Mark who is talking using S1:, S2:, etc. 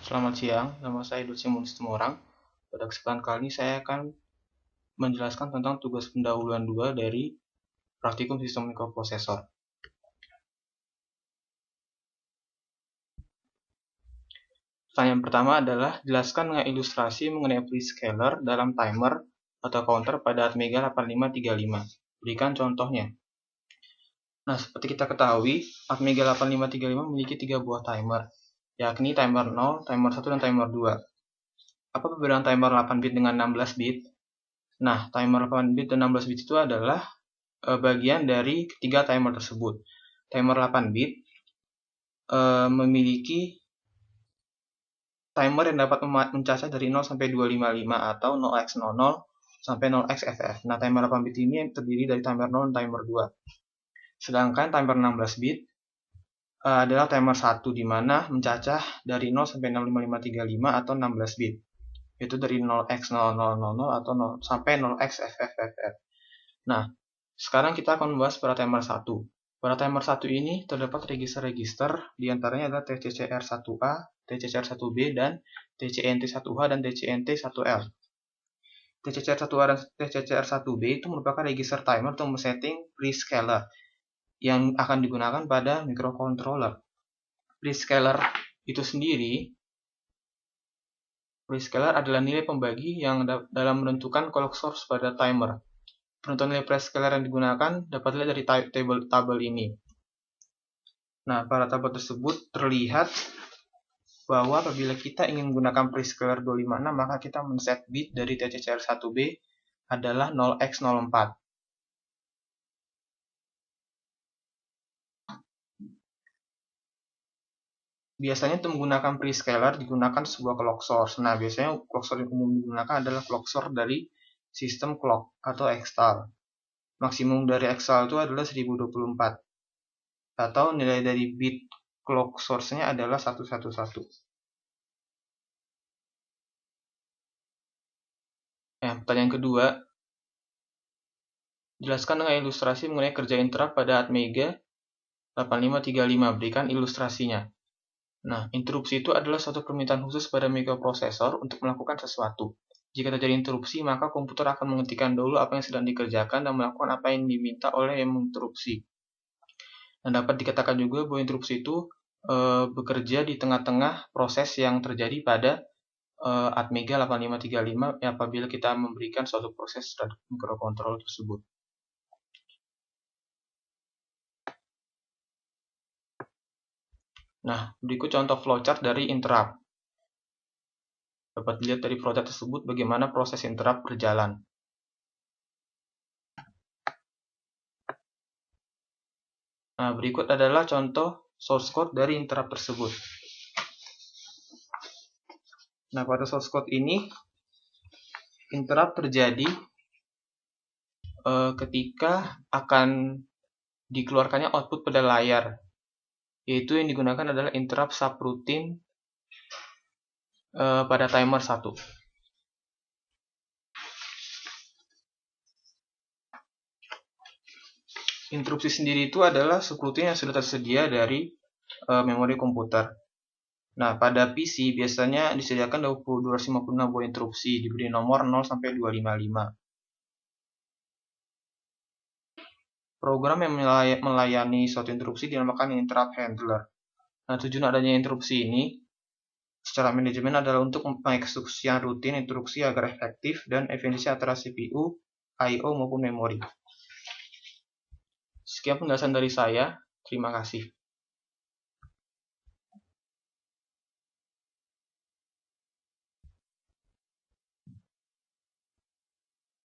S1: Selamat siang, nama saya Dulce Tumorang. Pada kesempatan kali ini saya akan menjelaskan tentang tugas pendahuluan 2 dari praktikum sistem mikroprosesor. Pertanyaan pertama adalah, jelaskan dengan ilustrasi mengenai prescaler dalam timer atau counter pada Atmega 8535. Berikan contohnya. Nah, seperti kita ketahui, Atmega 8535 memiliki 3 buah timer, yakni timer 0, timer 1, dan timer 2. Apa perbedaan timer 8 bit dengan 16 bit? Nah, timer 8 bit dan 16 bit itu adalah bagian dari ketiga timer tersebut. Timer 8 bit memiliki timer yang dapat mencacah dari 0 sampai 255 atau 0x00 sampai 0xFF. Nah, timer 8 bit ini terdiri dari timer 0 dan timer 2. Sedangkan timer 16 bit adalah timer 1 di mana mencacah dari 0 sampai 65535 atau 16 bit. Itu dari 0x0000 atau 0 sampai 0xFFFF. Nah, sekarang kita akan membahas pada timer 1. Pada timer 1 ini terdapat register-register, diantaranya adalah TCCR1A, TCCR1B, dan TCNT1H dan TCNT1L. TCCR1A dan TCCR1B itu merupakan register timer untuk men-setting prescaler yang akan digunakan pada microcontroller. Prescaler itu sendiri, prescaler adalah nilai pembagi yang dalam menentukan clock source pada timer. Penentuan nilai prescaler yang digunakan dapat dilihat dari tabel ini. Nah, pada tabel tersebut terlihat bahwa apabila kita ingin menggunakan prescaler 256, maka kita men-set bit dari TCCR1B adalah 0x04. Biasanya untuk menggunakan prescaler digunakan sebuah clock source. Nah, biasanya clock source yang umum digunakan adalah clock source dari sistem clock atau Extal. Maksimum dari Extal itu adalah 1024. Atau nilai dari bit clock source-nya adalah 111. Nah, pertanyaan kedua, jelaskan dengan ilustrasi mengenai kerja interrupt pada Atmega 8535. Berikan ilustrasinya. Nah, interupsi itu adalah suatu permintaan khusus pada mikroprosesor untuk melakukan sesuatu. Jika terjadi interupsi, maka komputer akan menghentikan dulu apa yang sedang dikerjakan dan melakukan apa yang diminta oleh yang menginterupsi. Dan dapat dikatakan juga bahwa interupsi itu bekerja di tengah-tengah proses yang terjadi pada Atmega 8535 apabila kita memberikan suatu proses terhadap mikrokontroller tersebut. Nah, berikut contoh flowchart dari interrupt. Dapat dilihat dari flowchart tersebut bagaimana proses interrupt berjalan. Nah, berikut adalah contoh source code dari interrupt tersebut. Nah, pada source code ini, interrupt terjadi ketika akan dikeluarkannya output pada layar. Yaitu yang digunakan adalah interrupt subroutine pada timer 1. Interupsi sendiri itu adalah subroutine yang sudah tersedia dari memori komputer. Nah, pada PC biasanya disediakan 256 buah interupsi, diberi nomor 0 sampai 255. Program yang melayani suatu interupsi dinamakan interrupt handler. Nah, tujuan adanya interupsi ini secara manajemen adalah untuk mengeksekusikan rutin interupsi agar efektif dan efisiensi antara CPU, I/O maupun memori. Sekian penjelasan dari saya. Terima kasih.